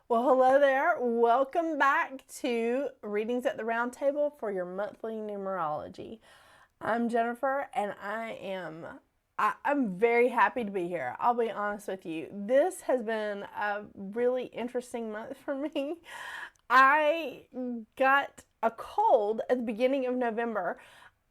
Well, hello there. Welcome back to Readings at the Round Table for your monthly numerology. I'm Jennifer, and I'm very happy to be here. I'll be honest with you. This has been a really interesting month for me. I got a cold at the beginning of November.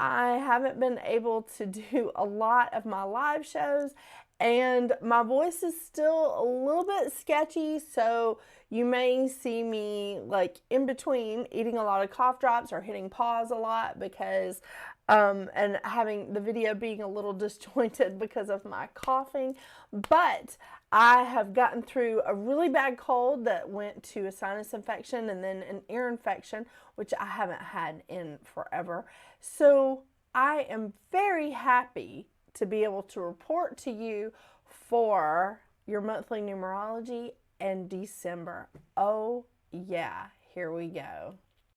I haven't been able to do a lot of my live shows, and my voice is still a little bit sketchy, so you may see me like in between eating a lot of cough drops or hitting pause a lot because and having the video being a little disjointed because of my coughing. But I have gotten through a really bad cold that went to a sinus infection and then an ear infection, which I haven't had in forever. So I am very happy to be able to report to you for your monthly numerology in December. Oh yeah, here we go.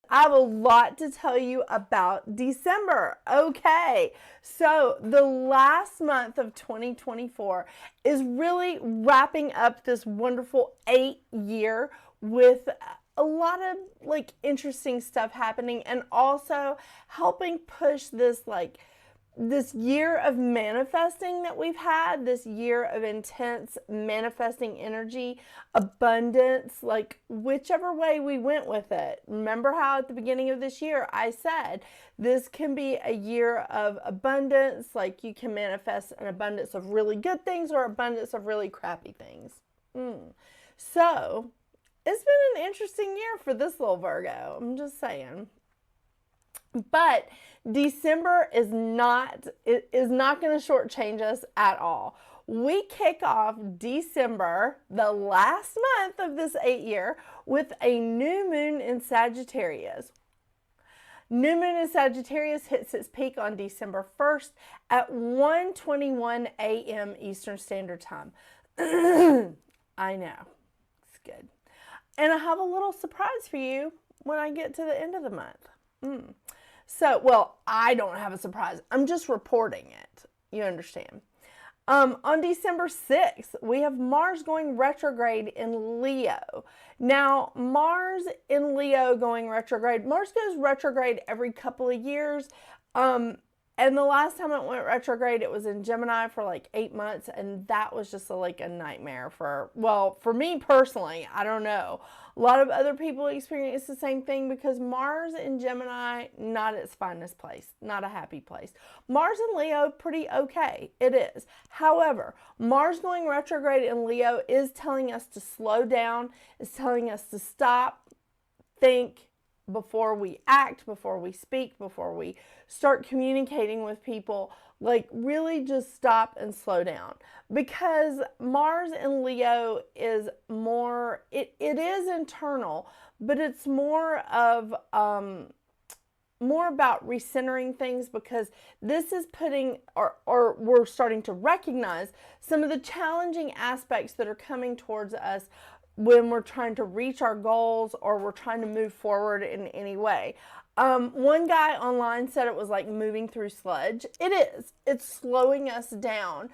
I have a lot to tell you about December. Okay, so the last month of 2024 is really wrapping up this wonderful 8-year with a lot of like interesting stuff happening, and also helping push this year of manifesting that we've had, this year of intense manifesting energy, abundance, like whichever way we went with it. Remember how at the beginning of this year I said this can be a year of abundance, like you can manifest an abundance of really good things or abundance of really crappy things. So it's been an interesting year for this little Virgo, I'm just saying. But December is not going to shortchange us at all. We kick off December, the last month of this 8-year, with a new moon in Sagittarius. New moon in Sagittarius hits its peak on December 1st at 1:21 a.m. Eastern Standard Time. I know. It's good. And I have a little surprise for you when I get to the end of the month. So, well, I don't have a surprise. I'm just reporting it. You understand. On December 6th, we have Mars going retrograde in Leo. Now, Mars in Leo going retrograde. Mars goes retrograde every couple of years. And the last time it went retrograde, it was in Gemini for like 8 months. And that was just like a nightmare for me personally. I don't know. A lot of other people experience the same thing because Mars in Gemini, not its finest place, not a happy place. Mars in Leo, pretty okay. It is. However, Mars going retrograde in Leo is telling us to slow down, is telling us to stop, think, before we act, before we speak, before we start communicating with people. Like, really just stop and slow down, because Mars in Leo is more, it is internal, but it's more of more about recentering things, because this is putting, or we're starting to recognize some of the challenging aspects that are coming towards us when we're trying to reach our goals or we're trying to move forward in any way. One guy online said it was like moving through sludge. It is. It's slowing us down.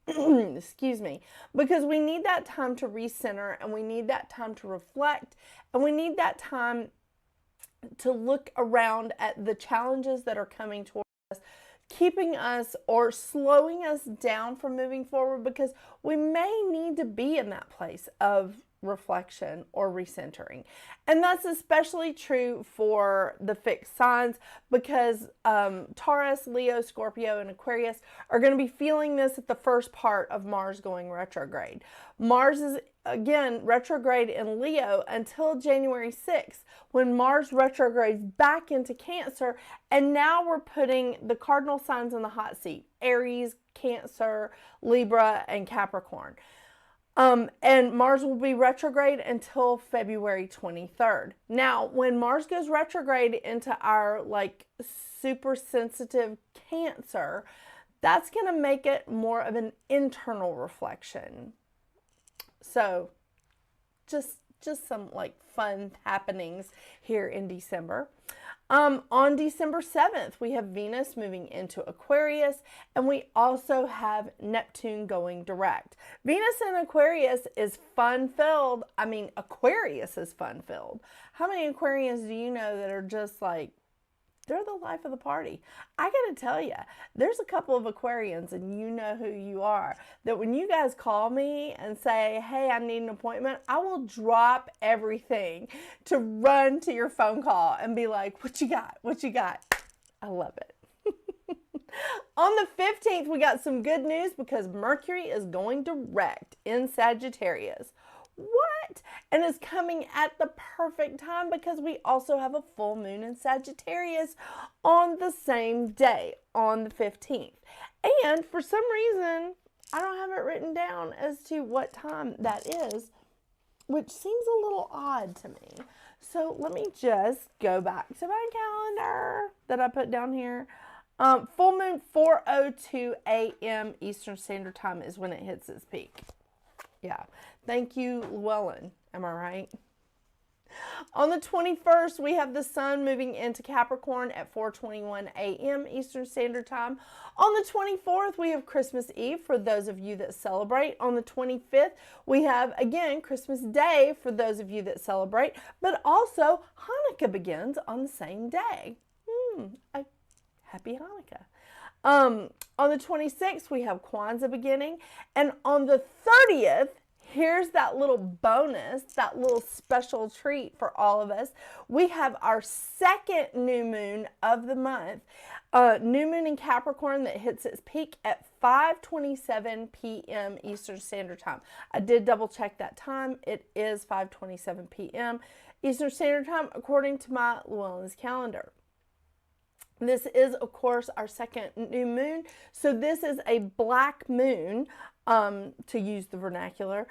Excuse me. Because we need that time to recenter, and we need that time to reflect, and we need that time to look around at the challenges that are coming towards us, keeping us or slowing us down from moving forward, because we may need to be in that place of reflection or recentering. And that's especially true for the fixed signs, because Taurus, Leo, Scorpio, and Aquarius are going to be feeling this at the first part of Mars going retrograde. Mars is again retrograde in Leo until January 6th, when Mars retrogrades back into Cancer, and now we're putting the cardinal signs in the hot seat: Aries, Cancer, Libra, and Capricorn. And Mars will be retrograde until February 23rd. Now, when Mars goes retrograde into our like super sensitive Cancer, that's going to make it more of an internal reflection. So just some like fun happenings here in December. On December 7th, we have Venus moving into Aquarius, and we also have Neptune going direct. Venus in Aquarius is fun-filled. I mean, Aquarius is fun-filled. How many Aquarians do you know that are just like, they're the life of the party? I gotta tell you, there's a couple of Aquarians, and you know who you are, that when you guys call me and say, hey, I need an appointment, I will drop everything to run to your phone call and be like, what you got? What you got? I love it. On the 15th, we got some good news because Mercury is going direct in Sagittarius. What? And it's coming at the perfect time because we also have a full moon in Sagittarius on the same day, on the 15th. And for some reason, I don't have it written down as to what time that is, which seems a little odd to me. So let me just go back to my calendar that I put down here. Full moon 4:02 a.m. Eastern Standard Time is when it hits its peak. Yeah. Thank you, Llewellyn. Am I right? On the 21st, we have the sun moving into Capricorn at 4:21 a.m. Eastern Standard Time. On the 24th, we have Christmas Eve for those of you that celebrate. On the 25th, we have, again, Christmas Day for those of you that celebrate. But also, Hanukkah begins on the same day. Happy Hanukkah. On the 26th, we have Kwanzaa beginning. And on the 30th, here's that little bonus, that little special treat for all of us. We have our second new moon of the month. New moon in Capricorn that hits its peak at 5:27 p.m. Eastern Standard Time. I did double check that time. It is 5:27 p.m. Eastern Standard Time according to my Llewellyn's calendar. This is, of course, our second new moon. So this is a black moon, to use the vernacular.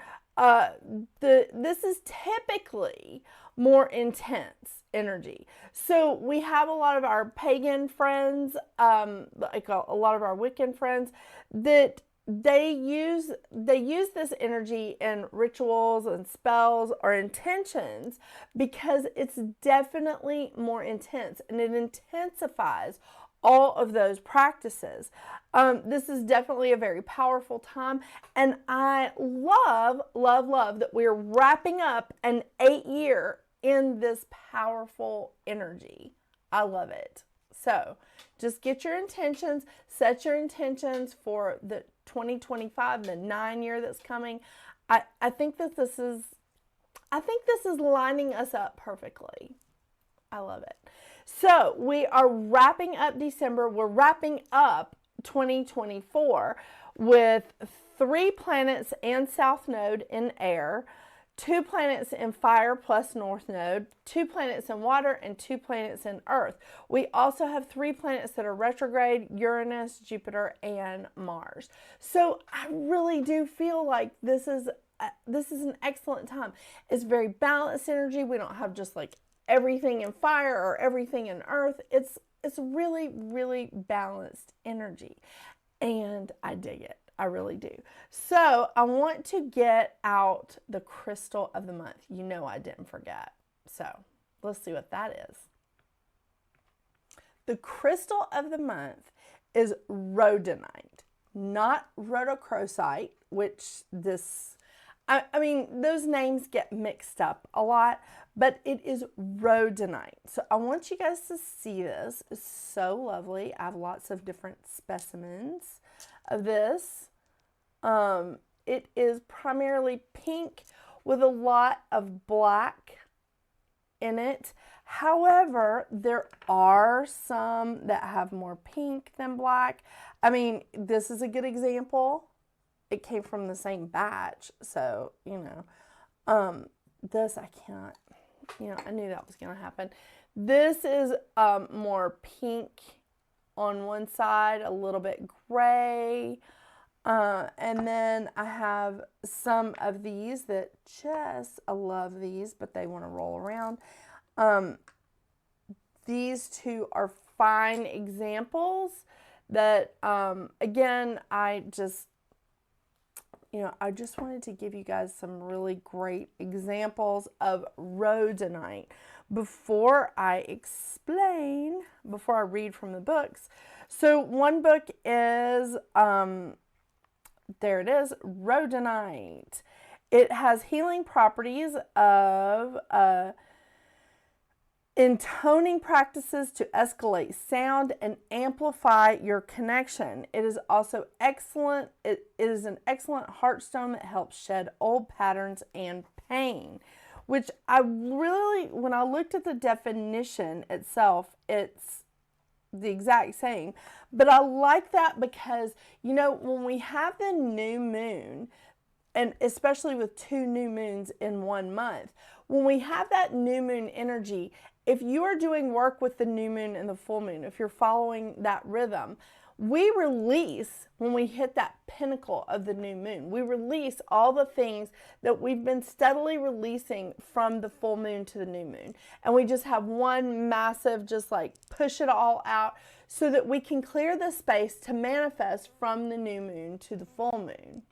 This is typically more intense energy. So we have a lot of our pagan friends, like a lot of our Wiccan friends, that they use this energy in rituals and spells or intentions because it's definitely more intense and it intensifies all of those practices. This is definitely a very powerful time, and I love that we're wrapping up an 8-year in this powerful energy. I love it. So just get your intentions, set your intentions for the 2025, the 9-year that's coming. I think this is lining us up perfectly. I love it. So we are wrapping up December. We're wrapping up 2024 with 3 planets and South Node in air, 2 planets in fire plus North Node, 2 planets in water, and 2 planets in earth. We also have 3 planets that are retrograde: Uranus, Jupiter, and Mars. So I really do feel like this is an excellent time. It's very balanced energy. We don't have just like everything in fire or everything in earth. It's really, really balanced energy, and I dig it. I really do. So I want to get out the crystal of the month. You know I didn't forget. So let's see what that is. The crystal of the month is rhodonite, not rhodochrosite, which I mean, those names get mixed up a lot, but it is rhodonite. So I want you guys to see this. It's so lovely. I have lots of different specimens of this. It is primarily pink with a lot of black in it. However, there are some that have more pink than black. I mean, this is a good example. It came from the same batch, so, you know, this I can't, you know, I knew that was going to happen. This is more pink on one side, a little bit gray. And then I have some of these that I love these, but they want to roll around. These 2 are fine examples that, again, I just wanted to give you guys some really great examples of rhodonite before I read from the books. So one book is, there it is, rhodonite. It has healing properties of intoning practices to escalate sound and amplify your connection. It is also excellent. It is an excellent heartstone that helps shed old patterns and pain, which when I looked at the definition itself, it's the exact same. But I like that because, when we have the new moon, and especially with 2 new moons in 1 month, when we have that new moon energy, if you are doing work with the new moon and the full moon, if you're following that rhythm, we release, when we hit that pinnacle of the new moon, we release all the things that we've been steadily releasing from the full moon to the new moon. And we just have one massive, just like push it all out so that we can clear the space to manifest from the new moon to the full moon.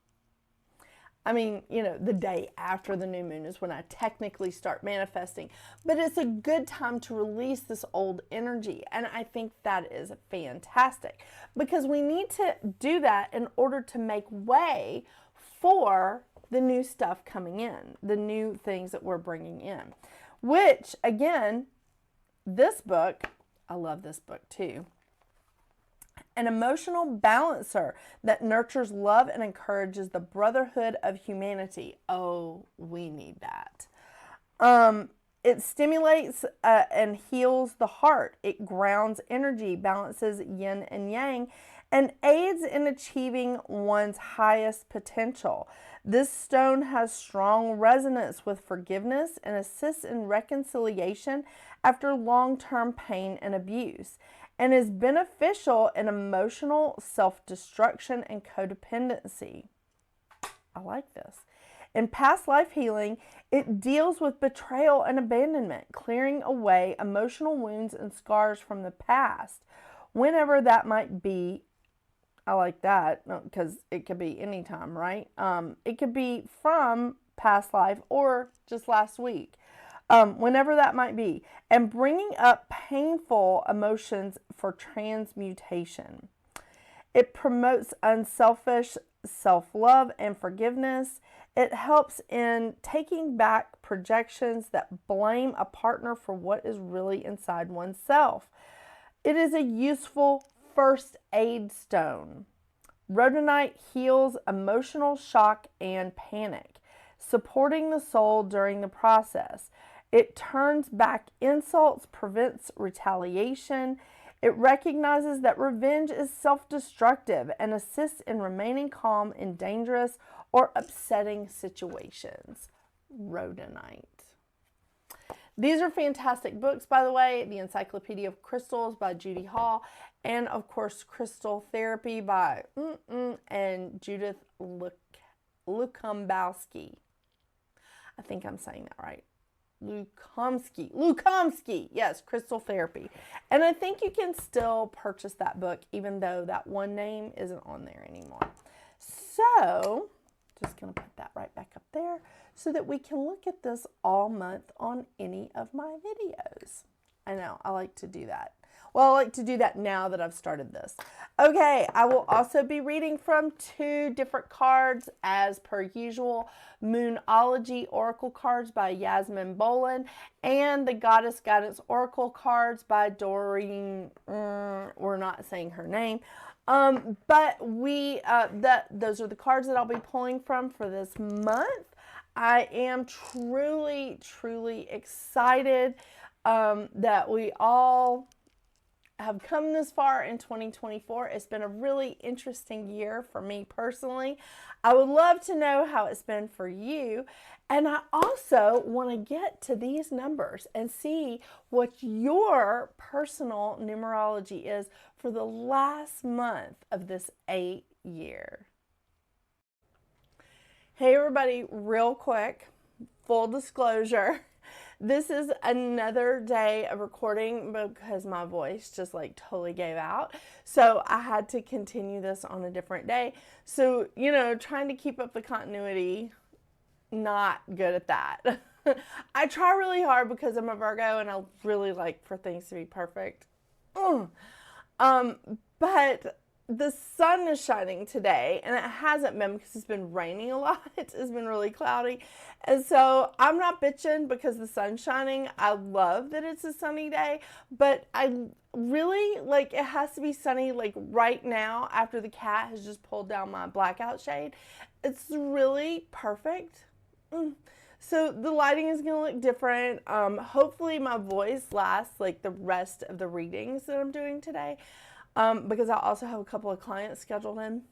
I mean, the day after the new moon is when I technically start manifesting. But it's a good time to release this old energy. And I think that is fantastic because we need to do that in order to make way for the new stuff coming in, the new things that we're bringing in. Which, again, this book, I love this book too. An emotional balancer that nurtures love and encourages the brotherhood of humanity. Oh, we need that. It stimulates and heals the heart. It grounds energy, balances yin and yang, and aids in achieving one's highest potential. This stone has strong resonance with forgiveness and assists in reconciliation after long-term pain and abuse, and is beneficial in emotional self-destruction and codependency. I like this. In past life healing, it deals with betrayal and abandonment, clearing away emotional wounds and scars from the past, whenever that might be. I like that because it could be anytime, right? It could be from past life or just last week. Whenever that might be, and bringing up painful emotions for transmutation. It promotes unselfish self-love and forgiveness. It helps in taking back projections that blame a partner for what is really inside oneself. It is a useful first aid stone. Rhodonite heals emotional shock and panic, supporting the soul during the process. It turns back insults, prevents retaliation. It recognizes that revenge is self-destructive and assists in remaining calm in dangerous or upsetting situations. Rhodonite. These are fantastic books, by the way. The Encyclopedia of Crystals by Judy Hall, and of course, Crystal Therapy by and Judith Lukombowski. I think I'm saying that right. Lukomsky, yes, Crystal Therapy. And I think you can still purchase that book even though that one name isn't on there anymore. So, just going to put that right back up there so that we can look at this all month on any of my videos. I know, I like to do that. Well, I like to do that now that I've started this. Okay, I will also be reading from 2 different cards as per usual. Moonology Oracle cards by Yasmin Boland and the Goddess Guidance Oracle cards by Doreen, we're not saying her name. But those are the cards that I'll be pulling from for this month. I am truly, truly excited that we all have come this far in 2024. It's been a really interesting year for me personally. I would love to know how it's been for you. And I also want to get to these numbers and see what your personal numerology is for the last month of this 8-year. Hey everybody, real quick, full disclosure. This is another day of recording because my voice just like totally gave out. So I had to continue this on a different day. So, trying to keep up the continuity, not good at that. I try really hard because I'm a Virgo and I really like for things to be perfect. But the sun is shining today, and it hasn't been because it's been raining a lot. It's been really cloudy. And so I'm not bitching because the sun's shining. I love that it's a sunny day, but I really like it has to be sunny like right now after the cat has just pulled down my blackout shade. It's really perfect. So the lighting is going to look different. Hopefully my voice lasts like the rest of the readings that I'm doing today. Because I also have a couple of clients scheduled in.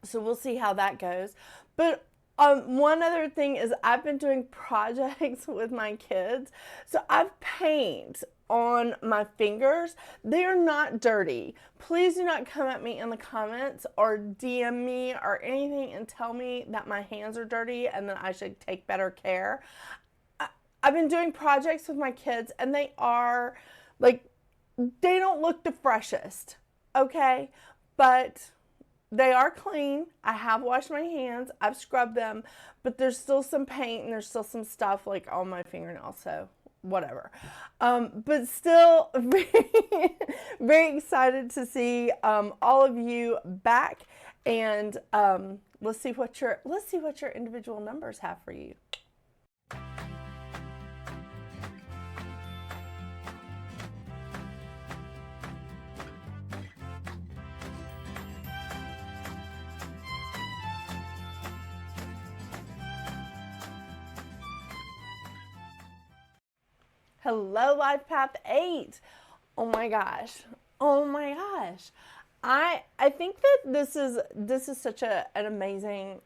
So we'll see how that goes. But one other thing is I've been doing projects with my kids. So I've paint on my fingers. They're not dirty. Please do not come at me in the comments or DM me or anything and tell me that my hands are dirty and that I should take better care. I've been doing projects with my kids and they are like, they don't look the freshest, okay? But they are clean. I have washed my hands. I've scrubbed them. But there's still some paint and there's still some stuff like on my fingernails. So whatever. But still very, very excited to see all of you back. And let's see what your individual numbers have for you. Hello, Life Path 8. Oh my gosh. I think that this is such an amazing,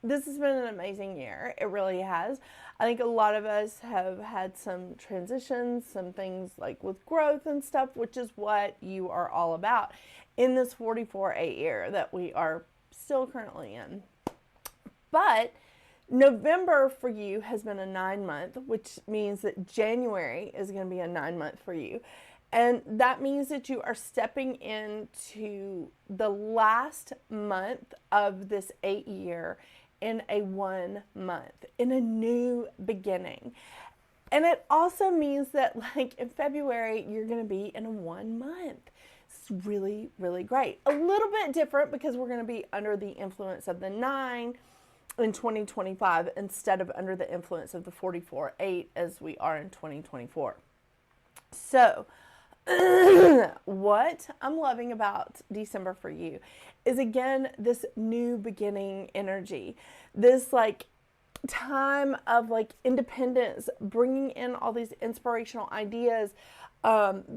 this has been an amazing year. It really has. I think a lot of us have had some transitions, some things like with growth and stuff, which is what you are all about in this 44-8 year that we are still currently in. But November for you has been a 9-month, which means that January is going to be a 9-month for you. And that means that you are stepping into the last month of this 8-year in a 1 month, in a new beginning. And it also means that like in February, you're going to be in a 1 month. It's really, really great. A little bit different because we're going to be under the influence of the 9 in 2025 instead of under the influence of the 44-8 as we are in 2024. So what I'm loving about December for you is again this new beginning energy, this like time of like independence, bringing in all these inspirational ideas,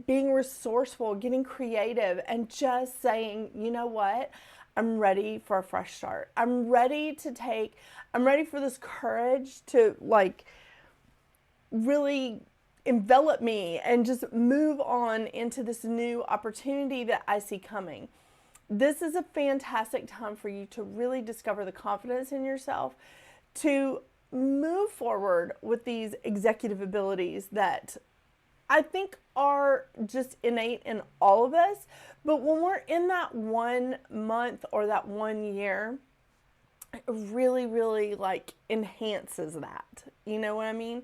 being resourceful, getting creative, and just saying, you know what? I'm ready for a fresh start. I'm ready for this courage to like really envelop me and just move on into this new opportunity that I see coming. This is a fantastic time for you to really discover the confidence in yourself, to move forward with these executive abilities that I think are just innate in all of us. But when we're in that 1 month or that 1 year, it really, really like enhances that. You know what I mean?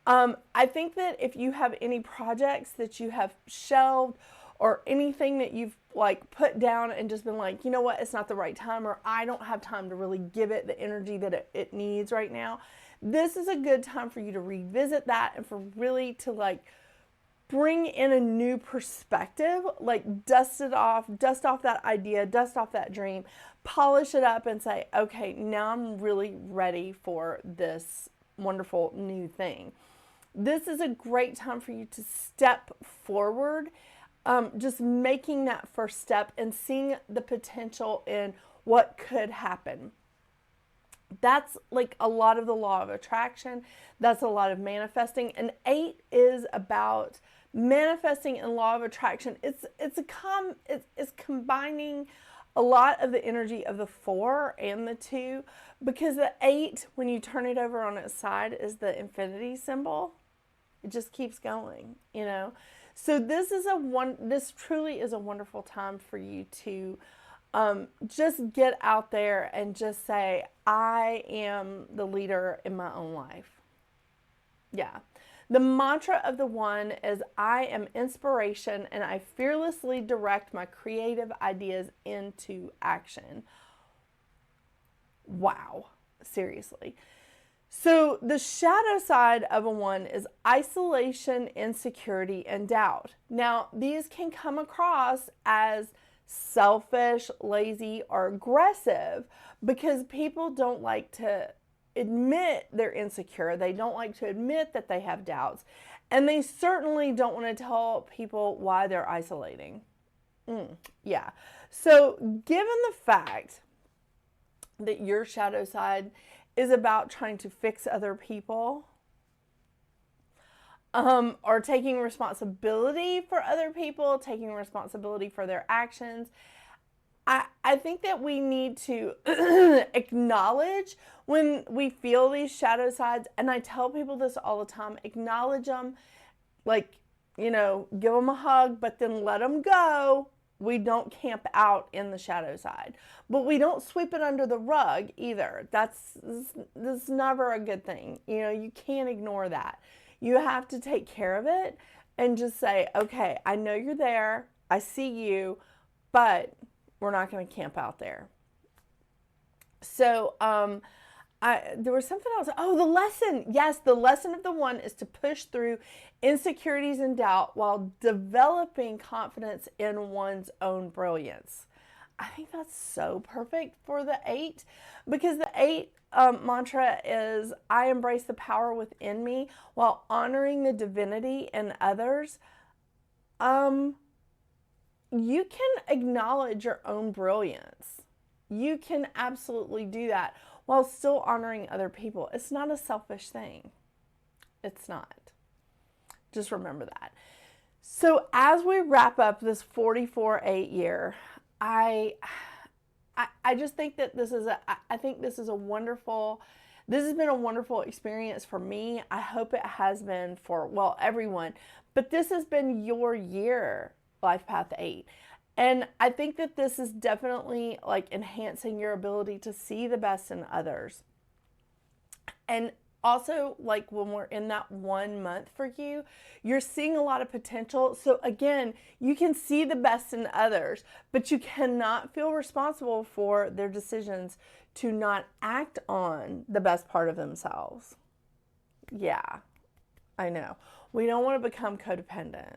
I think that if you have any projects that you have shelved or anything that you've like put down and just been like, you know what, it's not the right time, or I don't have time to really give it the energy that it needs right now, this is a good time for you to revisit that and for really to like bring in a new perspective, like dust off that idea, dust off that dream, polish it up and say, okay, now I'm really ready for this wonderful new thing. This is a great time for you to step forward, just making that first step and seeing the potential in what could happen. That's like a lot of the law of attraction. That's a lot of manifesting. And 8 is about manifesting and law of attraction. It's combining a lot of the energy of the 4 and the 2, Because the 8, when you turn it over on its side, is the infinity symbol. It just keeps going, you know. So this truly is a wonderful time for you to just get out there and just say, I am the leader in my own life. Yeah. The mantra of the 1 is, I am inspiration and I fearlessly direct my creative ideas into action. Wow. Seriously. So the shadow side of a 1 is isolation, insecurity, and doubt. Now, these can come across as selfish, lazy, or aggressive because people don't like to admit they're insecure. They don't like to admit that they have doubts. And they certainly don't want to tell people why they're isolating. Yeah. So given the fact that your shadow side is about trying to fix other people, or taking responsibility for other people, taking responsibility for their actions, I think that we need to acknowledge when we feel these shadow sides. And I tell people this all the time, acknowledge them, like, you know, give them a hug, but then let them go. We don't camp out in the shadow side, but we don't sweep it under the rug either. That's never a good thing. You know, you can't ignore that. You have to take care of it and just say, okay, I know you're there. I see you, but we're not going to camp out there. So, there was something else. Oh, the lesson. Yes, the lesson of the 1 is to push through insecurities and doubt while developing confidence in one's own brilliance. I think that's so perfect for the 8, because the 8 mantra is, I embrace the power within me while honoring the divinity in others. You can acknowledge your own brilliance. You can absolutely do that while still honoring other people. It's not a selfish thing. It's not. Just remember that. So as we wrap up this 44-8 year, I just think that this has been a wonderful experience for me. I hope it has been for, well, everyone, but this has been your year, Life Path 8. And I think that this is definitely like enhancing your ability to see the best in others. And also, like when we're in that 1 month for you, you're seeing a lot of potential. So again, you can see the best in others, but you cannot feel responsible for their decisions to not act on the best part of themselves. Yeah, I know. We don't want to become codependent.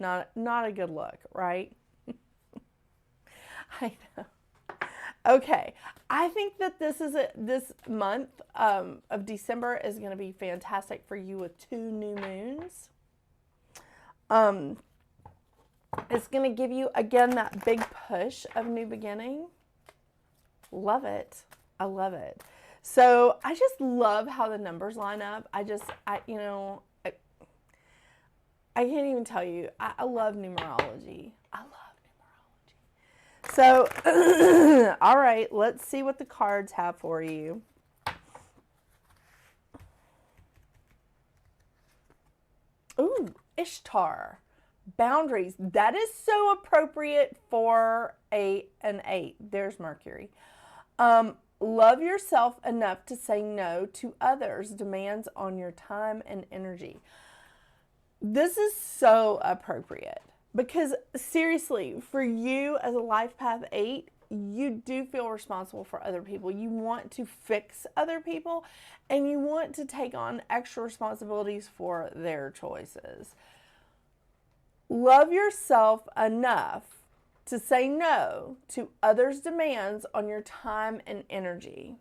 Not a good look, right? I know. Okay, I think that this month of December is going to be fantastic for you with 2 new moons. It's going to give you, again, that big push of new beginning. Love it. I love it. So I just love how the numbers line up. I can't even tell you. I love numerology. I love numerology. So, all right, let's see what the cards have for you. Ooh, Ishtar. Boundaries. That is so appropriate for an 8. There's Mercury. Love yourself enough to say no to others' demands on your time and energy. This is so appropriate because seriously, for you as a Life Path 8, you do feel responsible for other people. You want to fix other people and you want to take on extra responsibilities for their choices. Love yourself enough to say no to others' demands on your time and energy.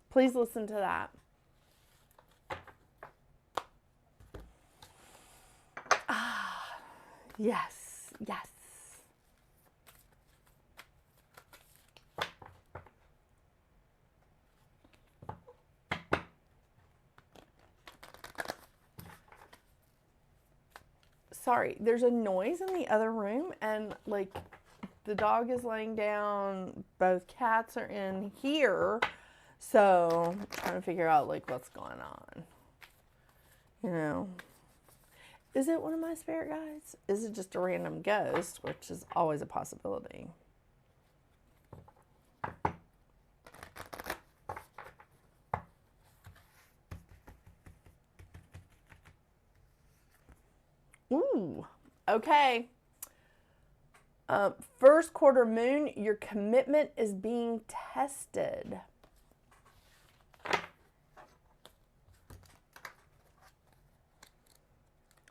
Please listen to that. Yes, yes. Sorry, there's a noise in the other room and like the dog is laying down. Both cats are in here. So I'm trying to figure out like what's going on. You know, is it one of my spirit guides? Is it just a random ghost, which is always a possibility? Ooh, okay. First quarter moon, your commitment is being tested.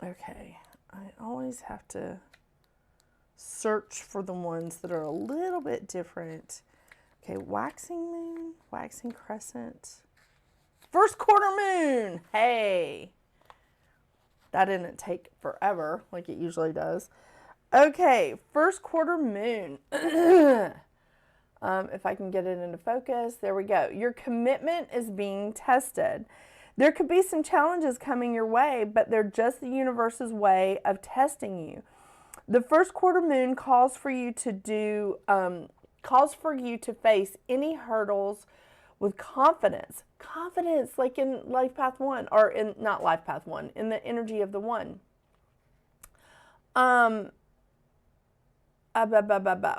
Okay, I always have to search for the ones that are a little bit different. Okay, waxing moon, waxing crescent. First quarter moon, hey. That didn't take forever like it usually does. Okay, first quarter moon. If I can get it into focus, there we go. Your commitment is being tested. There could be some challenges coming your way, but they're just the universe's way of testing you. The first quarter moon calls for you to face any hurdles with confidence. Confidence, like in Life Path 1, or in, not Life Path 1, in the energy of the one.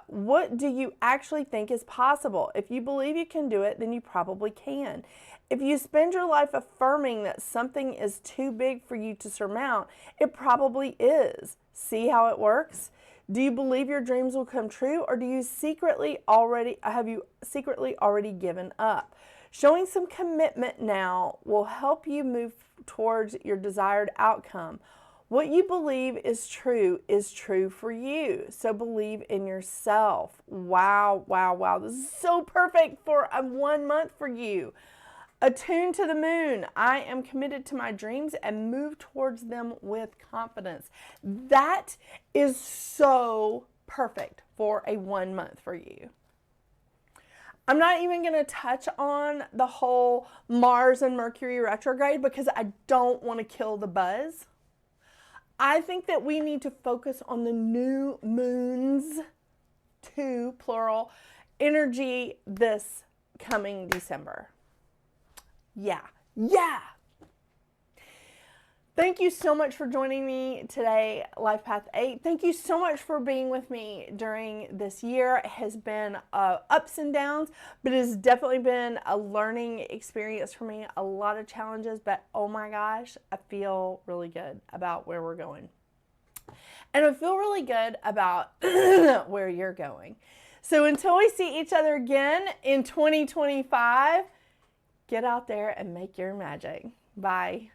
What do you actually think is possible? If you believe you can do it, then you probably can. If you spend your life affirming that something is too big for you to surmount, it probably is. See how it works? Do you believe your dreams will come true, or have you secretly already given up? Showing some commitment now will help you move towards your desired outcome. What you believe is true for you. So believe in yourself. Wow, wow, wow. This is so perfect for a 1 month for you. Attuned to the moon. I am committed to my dreams and move towards them with confidence. That is so perfect for a 1 month for you. I'm not even going to touch on the whole Mars and Mercury retrograde because I don't want to kill the buzz. I think that we need to focus on the new moons, 2 plural, energy this coming December. Yeah. Thank you so much for joining me today, Life Path 8. Thank you so much for being with me during this year. It has been ups and downs, but it has definitely been a learning experience for me. A lot of challenges, but oh my gosh, I feel really good about where we're going. And I feel really good about where you're going. So until we see each other again in 2025, get out there and make your magic. Bye.